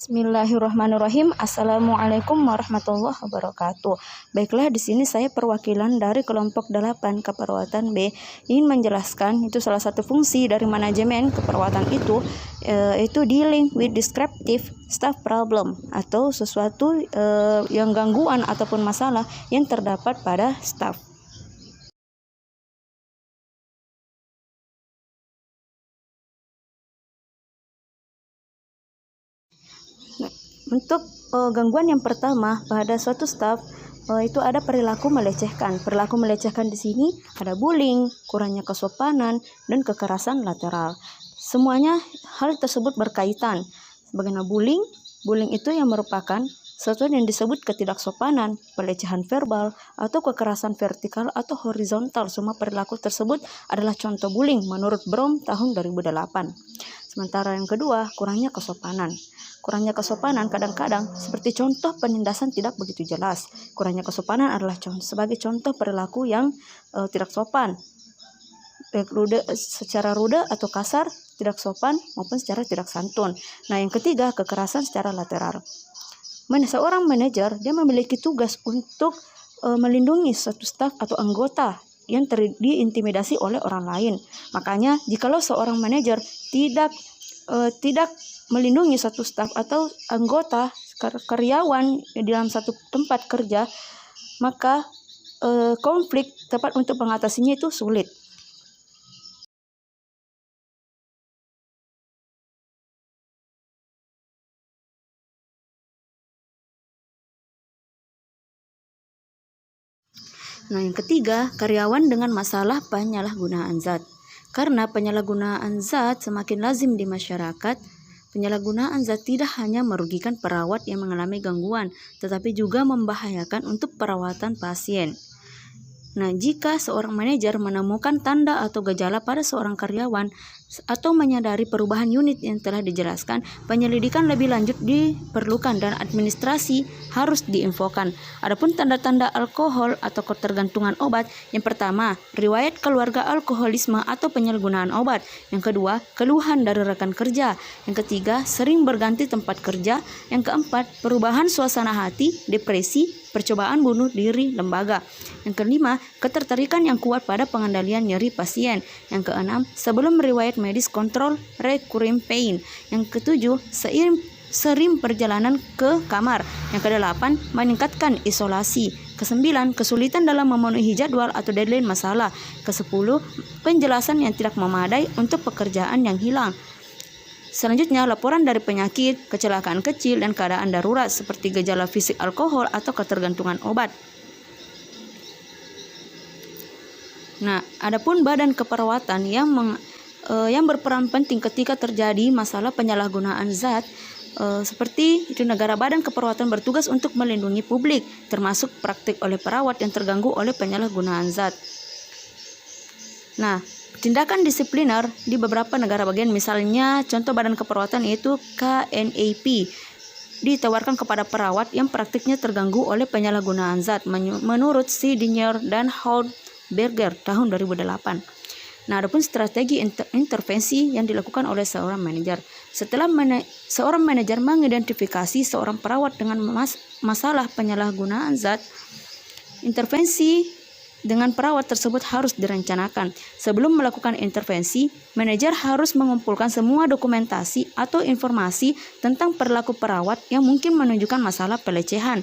Bismillahirrahmanirrahim. Assalamualaikum warahmatullahi wabarakatuh. Baiklah, di sini saya perwakilan dari kelompok 8 keperawatan B ingin menjelaskan itu salah satu fungsi dari manajemen keperawatan itu dealing with descriptive staff problem atau sesuatu yang gangguan ataupun masalah yang terdapat pada staff. Untuk gangguan yang pertama pada suatu staf itu ada perilaku melecehkan. Perilaku melecehkan di sini ada bullying, kurangnya kesopanan, dan kekerasan lateral. Semuanya hal tersebut berkaitan. Bagaimana bullying? Bullying itu yang merupakan sesuatu yang disebut ketidaksopanan, pelecehan verbal, atau kekerasan vertikal atau horizontal. Semua perilaku tersebut adalah contoh bullying menurut Brom tahun 2008. Sementara yang kedua, kurangnya kesopanan. Kurangnya kesopanan kadang-kadang seperti contoh penindasan tidak begitu jelas. Kurangnya kesopanan adalah sebagai contoh perilaku yang tidak sopan, baik secara rude atau kasar, tidak sopan maupun secara tidak santun. Nah, yang ketiga, kekerasan secara lateral. Seorang manajer dia memiliki tugas untuk melindungi suatu staf atau anggota yang diintimidasi oleh orang lain. Makanya, jikalau seorang manajer tidak melindungi satu staf atau anggota karyawan di dalam satu tempat kerja, maka konflik tepat untuk mengatasinya itu sulit. Nah, yang ketiga, karyawan dengan masalah penyalahgunaan zat. Karena penyalahgunaan zat semakin lazim di masyarakat, penyalahgunaan zat tidak hanya merugikan perawat yang mengalami gangguan, tetapi juga membahayakan untuk perawatan pasien. Nah, jika seorang manajer menemukan tanda atau gejala pada seorang karyawan atau menyadari perubahan unit yang telah dijelaskan, penyelidikan lebih lanjut diperlukan dan administrasi harus diinfokan. Adapun tanda-tanda alkohol atau ketergantungan obat, yang pertama, riwayat keluarga alkoholisme atau penyalahgunaan obat. Yang kedua, keluhan dari rekan kerja. Yang ketiga, sering berganti tempat kerja. Yang keempat, perubahan suasana hati, depresi, percobaan bunuh diri lembaga. Yang kelima, ketertarikan yang kuat pada pengendalian nyeri pasien. Yang keenam, sebelum riwayat medis kontrol recurring pain. Yang ketujuh, sering perjalanan ke kamar. Yang kedelapan, meningkatkan isolasi. Kesembilan, kesulitan dalam memenuhi jadwal atau deadline masalah. Kesepuluh, penjelasan yang tidak memadai untuk pekerjaan yang hilang. Selanjutnya, laporan dari penyakit, kecelakaan kecil, dan keadaan darurat seperti gejala fisik alkohol atau ketergantungan obat. Nah, adapun badan keperawatan yang berperan penting ketika terjadi masalah penyalahgunaan zat, seperti itu negara badan keperawatan bertugas untuk melindungi publik, termasuk praktik oleh perawat yang terganggu oleh penyalahgunaan zat. Nah, tindakan disipliner di beberapa negara bagian, misalnya contoh badan keperawatan yaitu KNAP, ditawarkan kepada perawat yang praktiknya terganggu oleh penyalahgunaan zat menurut Sidinier dan Hautberger tahun 2008. Nah, adapun strategi intervensi yang dilakukan oleh seorang manajer. Setelah seorang manajer mengidentifikasi seorang perawat dengan masalah penyalahgunaan zat, intervensi dengan perawat tersebut harus direncanakan. Sebelum melakukan intervensi, manajer harus mengumpulkan semua dokumentasi atau informasi tentang perilaku perawat yang mungkin menunjukkan masalah pelecehan.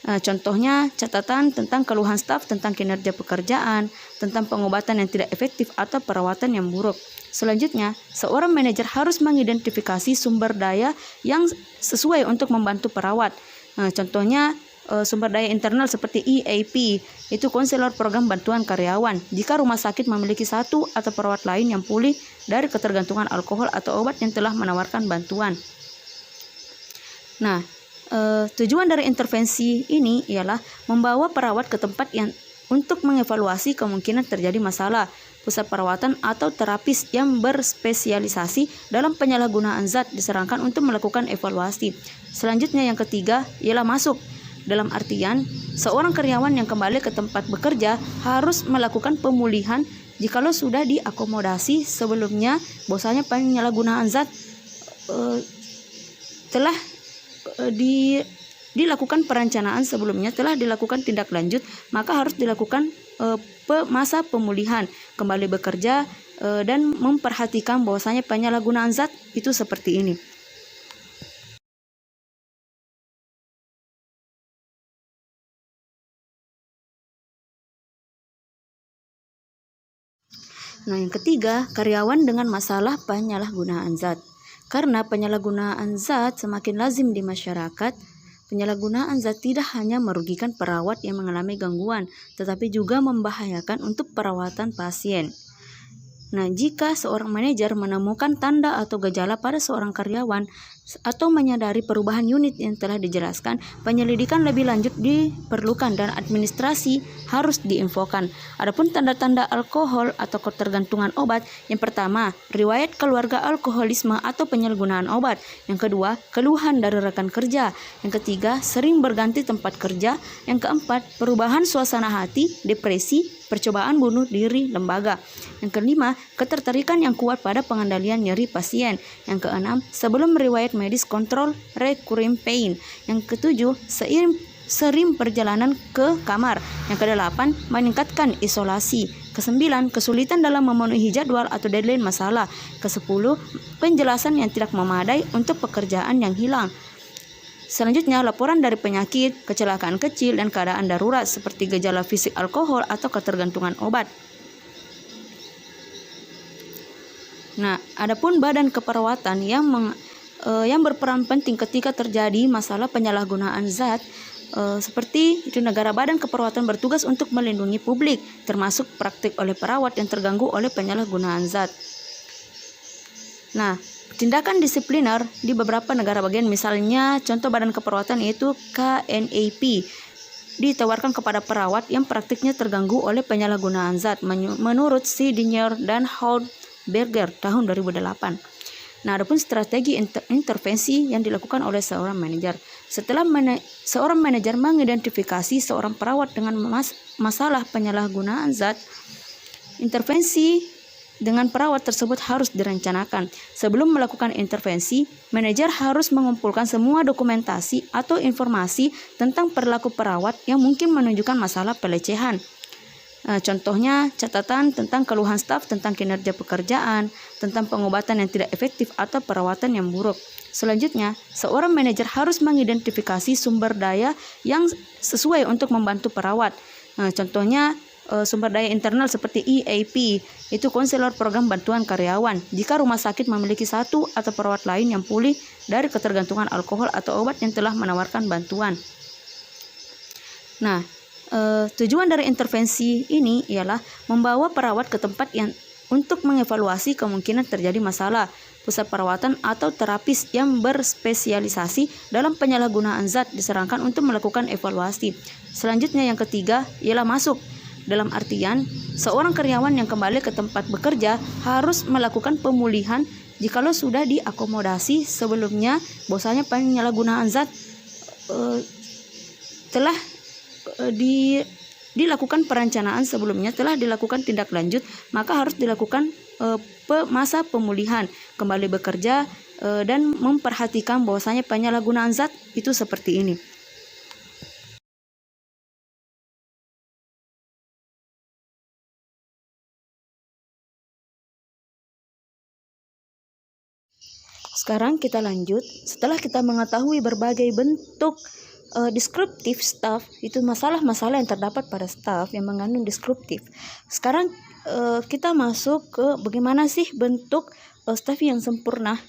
Contohnya, catatan tentang keluhan staf tentang kinerja pekerjaan, tentang pengobatan yang tidak efektif atau perawatan yang buruk. Selanjutnya, seorang manajer harus mengidentifikasi sumber daya yang sesuai untuk membantu perawat. Contohnya, sumber daya internal seperti EAP, itu konselor program bantuan karyawan. Jika rumah sakit memiliki satu atau perawat lain yang pulih dari ketergantungan alkohol atau obat yang telah menawarkan bantuan. Nah, tujuan dari intervensi ini ialah membawa perawat ke tempat yang untuk mengevaluasi kemungkinan terjadi masalah. Pusat perawatan atau terapis yang berspesialisasi dalam penyalahgunaan zat disarankan untuk melakukan evaluasi. Selanjutnya, yang ketiga ialah masuk. Dalam artian, seorang karyawan yang kembali ke tempat bekerja harus melakukan pemulihan jikalau sudah diakomodasi sebelumnya, bahwasanya penyalahgunaan zat telah dilakukan perencanaan sebelumnya, telah dilakukan tindak lanjut, maka harus dilakukan masa pemulihan, kembali bekerja, dan memperhatikan bahwasanya penyalahgunaan zat itu seperti ini. Nah, yang ketiga, karyawan dengan masalah penyalahgunaan zat. Karena penyalahgunaan zat semakin lazim di masyarakat, penyalahgunaan zat tidak hanya merugikan perawat yang mengalami gangguan, tetapi juga membahayakan untuk perawatan pasien. Nah, jika seorang manajer menemukan tanda atau gejala pada seorang karyawan atau menyadari perubahan unit yang telah dijelaskan, penyelidikan lebih lanjut diperlukan dan administrasi harus diinfokan. Adapun tanda-tanda alkohol atau ketergantungan obat, yang pertama, riwayat keluarga alkoholisme atau penyalahgunaan obat. Yang kedua, keluhan dari rekan kerja. Yang ketiga, sering berganti tempat kerja. Yang keempat, perubahan suasana hati, depresi, percobaan bunuh diri lembaga. Yang kelima, ketertarikan yang kuat pada pengendalian nyeri pasien. Yang keenam, sebelum riwayat medis kontrol recurring pain. Yang ketujuh, sering perjalanan ke kamar. Yang kedelapan, meningkatkan isolasi. Kesembilan, kesulitan dalam memenuhi jadwal atau deadline masalah. Kesepuluh, penjelasan yang tidak memadai untuk pekerjaan yang hilang. Selanjutnya, laporan dari penyakit, kecelakaan kecil, dan keadaan darurat seperti gejala fisik alkohol atau ketergantungan obat. Nah, adapun badan keperawatan yang berperan penting ketika terjadi masalah penyalahgunaan zat, seperti itu, negara badan keperawatan bertugas untuk melindungi publik, termasuk praktik oleh perawat yang terganggu oleh penyalahgunaan zat. Nah, tindakan disipliner di beberapa negara bagian, misalnya contoh badan keperawatan yaitu KNAP, ditawarkan kepada perawat yang praktiknya terganggu oleh penyalahgunaan zat menurut Sidinier dan Hautberger tahun 2008. Nah, adapun strategi intervensi yang dilakukan oleh seorang manajer. Setelah seorang manajer mengidentifikasi seorang perawat dengan masalah penyalahgunaan zat, intervensi dengan perawat tersebut harus direncanakan. Sebelum melakukan intervensi, manajer harus mengumpulkan semua dokumentasi atau informasi tentang perilaku perawat yang mungkin menunjukkan masalah pelecehan. Contohnya, catatan tentang keluhan staf tentang kinerja pekerjaan, tentang pengobatan yang tidak efektif atau perawatan yang buruk. Selanjutnya, seorang manajer harus mengidentifikasi sumber daya yang sesuai untuk membantu perawat. Contohnya, sumber daya internal seperti EAP, itu konselor program bantuan karyawan. Jika rumah sakit memiliki satu atau perawat lain yang pulih dari ketergantungan alkohol atau obat yang telah menawarkan bantuan. Nah, tujuan dari intervensi ini ialah membawa perawat ke tempat yang untuk mengevaluasi kemungkinan terjadi masalah, pusat perawatan atau terapis yang berspesialisasi dalam penyalahgunaan zat disarankan untuk melakukan evaluasi. Selanjutnya, yang ketiga ialah masuk. Dalam artian, seorang karyawan yang kembali ke tempat bekerja harus melakukan pemulihan jikalau sudah diakomodasi sebelumnya, bahwasanya penyalahgunaan zat telah dilakukan perencanaan sebelumnya, telah dilakukan tindak lanjut, maka harus dilakukan masa pemulihan, kembali bekerja, dan memperhatikan bahwasanya penyalahgunaan zat itu seperti ini. Sekarang kita lanjut. Setelah kita mengetahui berbagai bentuk deskriptif staff, itu masalah-masalah yang terdapat pada staff yang mengandung deskriptif. Sekarang kita masuk ke bagaimana sih bentuk staff yang sempurna.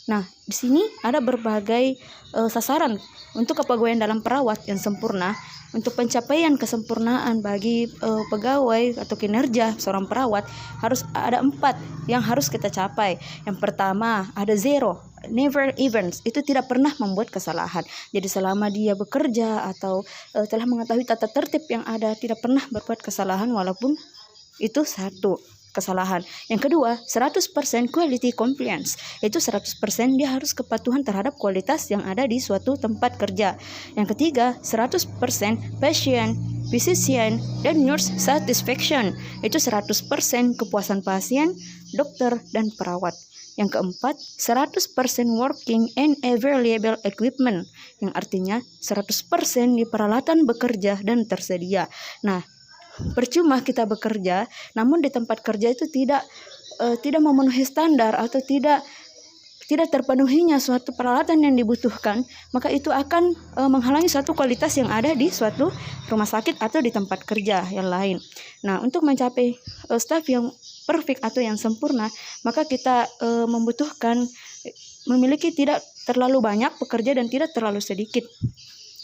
Nah, di sini ada berbagai sasaran untuk kepegawaian dalam perawat yang sempurna. Untuk pencapaian kesempurnaan bagi pegawai atau kinerja seorang perawat harus ada 4 yang harus kita capai. Yang pertama ada zero, never events, itu tidak pernah membuat kesalahan. Jadi selama dia bekerja atau telah mengetahui tata tertib yang ada, tidak pernah berbuat kesalahan walaupun itu satu kesalahan. Yang kedua, 100% quality compliance. Itu 100% dia harus kepatuhan terhadap kualitas yang ada di suatu tempat kerja. Yang ketiga, 100% patient physician, dan nurse satisfaction. Itu 100% kepuasan pasien, dokter, dan perawat. Yang keempat, 100% working and available equipment, yang artinya 100% di peralatan bekerja dan tersedia. Nah, percuma kita bekerja, namun di tempat kerja itu tidak memenuhi standar atau tidak terpenuhinya suatu peralatan yang dibutuhkan, maka itu akan menghalangi suatu kualitas yang ada di suatu rumah sakit atau di tempat kerja yang lain. Nah, untuk mencapai staf yang perfect atau yang sempurna, maka kita membutuhkan memiliki tidak terlalu banyak pekerja dan tidak terlalu sedikit.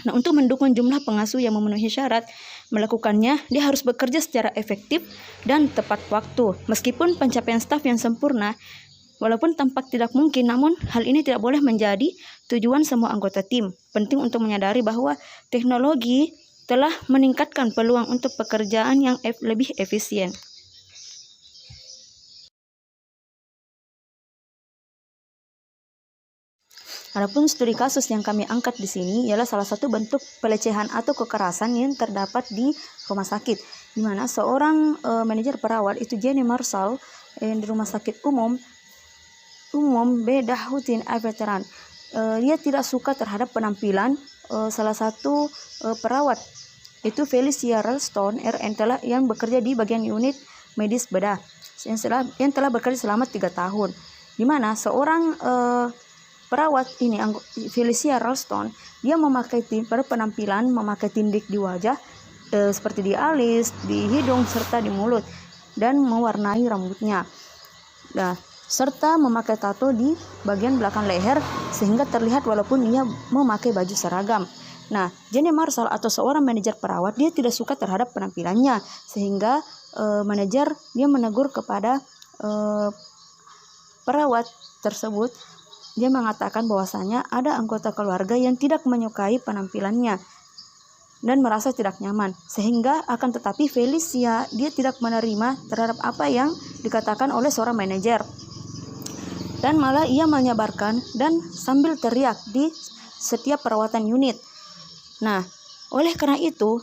Nah, untuk mendukung jumlah pengasuh yang memenuhi syarat melakukannya, dia harus bekerja secara efektif dan tepat waktu. Meskipun pencapaian staf yang sempurna walaupun tampak tidak mungkin, namun hal ini tidak boleh menjadi tujuan semua anggota tim. Penting untuk menyadari bahwa teknologi telah meningkatkan peluang untuk pekerjaan yang lebih efisien. Adapun studi kasus yang kami angkat di sini ialah salah satu bentuk pelecehan atau kekerasan yang terdapat di rumah sakit, di mana seorang manajer perawat itu Jenny Marshall di rumah sakit umum Bedahutin Veteran. Dia tidak suka terhadap penampilan salah satu perawat, itu Felicia Ralston RN yang bekerja di bagian unit medis bedah yang telah bekerja selama 3 tahun, di mana seorang perawat ini, Felicia Ralston, dia memakai penampilan memakai tindik di wajah seperti di alis, di hidung, serta di mulut, dan mewarnai rambutnya. Nah, serta memakai tato di bagian belakang leher sehingga terlihat walaupun ia memakai baju seragam. Nah, Jenny Marshall atau seorang manajer perawat, dia tidak suka terhadap penampilannya sehingga manajer dia menegur kepada perawat tersebut. Dia mengatakan bahwasanya ada anggota keluarga yang tidak menyukai penampilannya dan merasa tidak nyaman, sehingga akan tetapi Felicia dia tidak menerima terhadap apa yang dikatakan oleh seorang manajer, dan malah ia menyabarkan dan sambil teriak di setiap perawatan unit. Nah, oleh karena itu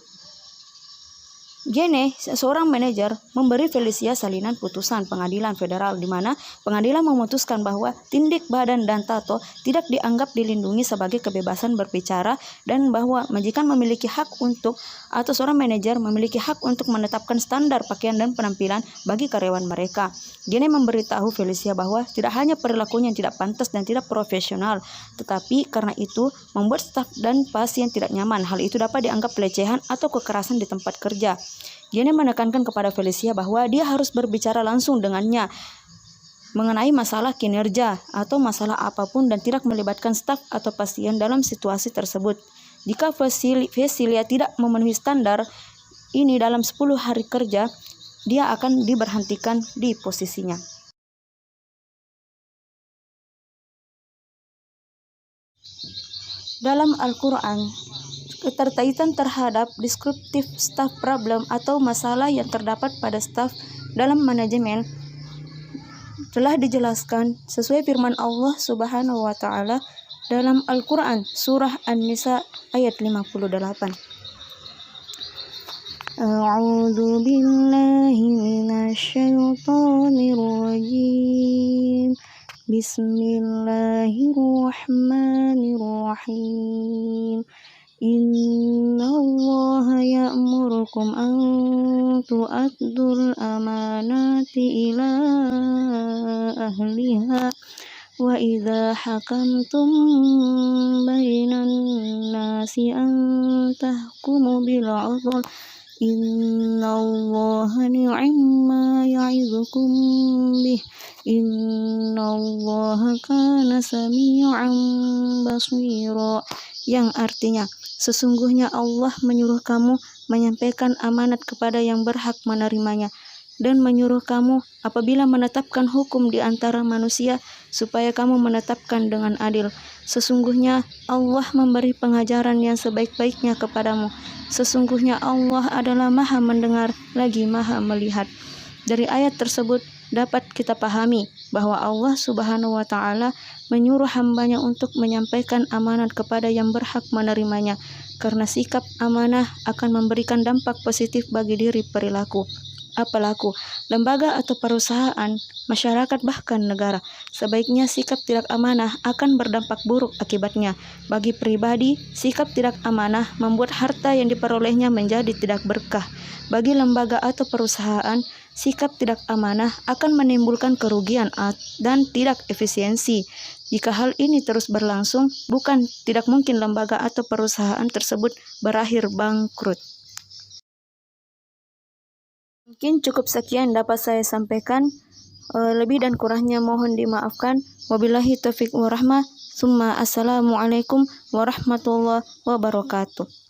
Jenny, seorang manajer, memberi Felicia salinan putusan pengadilan federal, di mana pengadilan memutuskan bahwa tindik badan dan tato tidak dianggap dilindungi sebagai kebebasan berbicara, dan bahwa majikan memiliki hak untuk, atau seorang manajer memiliki hak untuk menetapkan standar pakaian dan penampilan bagi karyawan mereka. Jenny memberitahu Felicia bahwa tidak hanya perilakunya yang tidak pantas dan tidak profesional, tetapi karena itu membuat staf dan pasien tidak nyaman. Hal itu dapat dianggap pelecehan atau kekerasan di tempat kerja. Jenny menekankan kepada Felicia bahwa dia harus berbicara langsung dengannya mengenai masalah kinerja atau masalah apapun dan tidak melibatkan staf atau pasien dalam situasi tersebut. Jika Felicia tidak memenuhi standar ini dalam 10 hari kerja, dia akan diberhentikan di posisinya. Dalam Al-Quran, keterkaitan terhadap deskriptif staff problem atau masalah yang terdapat pada staff dalam manajemen telah dijelaskan sesuai firman Allah Subhanahu wa taala dalam Al-Quran surah An-Nisa ayat 58. A'udzu billahi minasyaitonir rajim. Bismillahirrahmanirrahim. Innallaha ya'murukum an tu'addul amanati ila ahliha wa idza hakamtum bainan nasi an tahkumu bil 'adl. Innallaha ni'ma ya'idukum bih. Innallaha kana sami'an basira. Yang artinya, sesungguhnya Allah menyuruh kamu menyampaikan amanat kepada yang berhak menerimanya, dan menyuruh kamu apabila menetapkan hukum di antara manusia supaya kamu menetapkan dengan adil. Sesungguhnya Allah memberi pengajaran yang sebaik-baiknya kepadamu. Sesungguhnya Allah adalah Maha mendengar lagi Maha melihat. Dari ayat tersebut dapat kita pahami bahwa Allah Subhanahu wa taala menyuruh hambanya untuk menyampaikan amanat kepada yang berhak menerimanya, karena sikap amanah akan memberikan dampak positif bagi diri perilaku. Apalaku, lembaga atau perusahaan, masyarakat bahkan negara. Sebaiknya sikap tidak amanah akan berdampak buruk akibatnya. Bagi pribadi, sikap tidak amanah membuat harta yang diperolehnya menjadi tidak berkah. Bagi lembaga atau perusahaan, sikap tidak amanah akan menimbulkan kerugian dan tidak efisiensi. Jika hal ini terus berlangsung, bukan tidak mungkin lembaga atau perusahaan tersebut berakhir bangkrut. Mungkin cukup sekian dapat saya sampaikan. Lebih dan kurangnya mohon dimaafkan. Wabillahi taufiq warahmah. Summa assalamualaikum warahmatullahi wabarakatuh.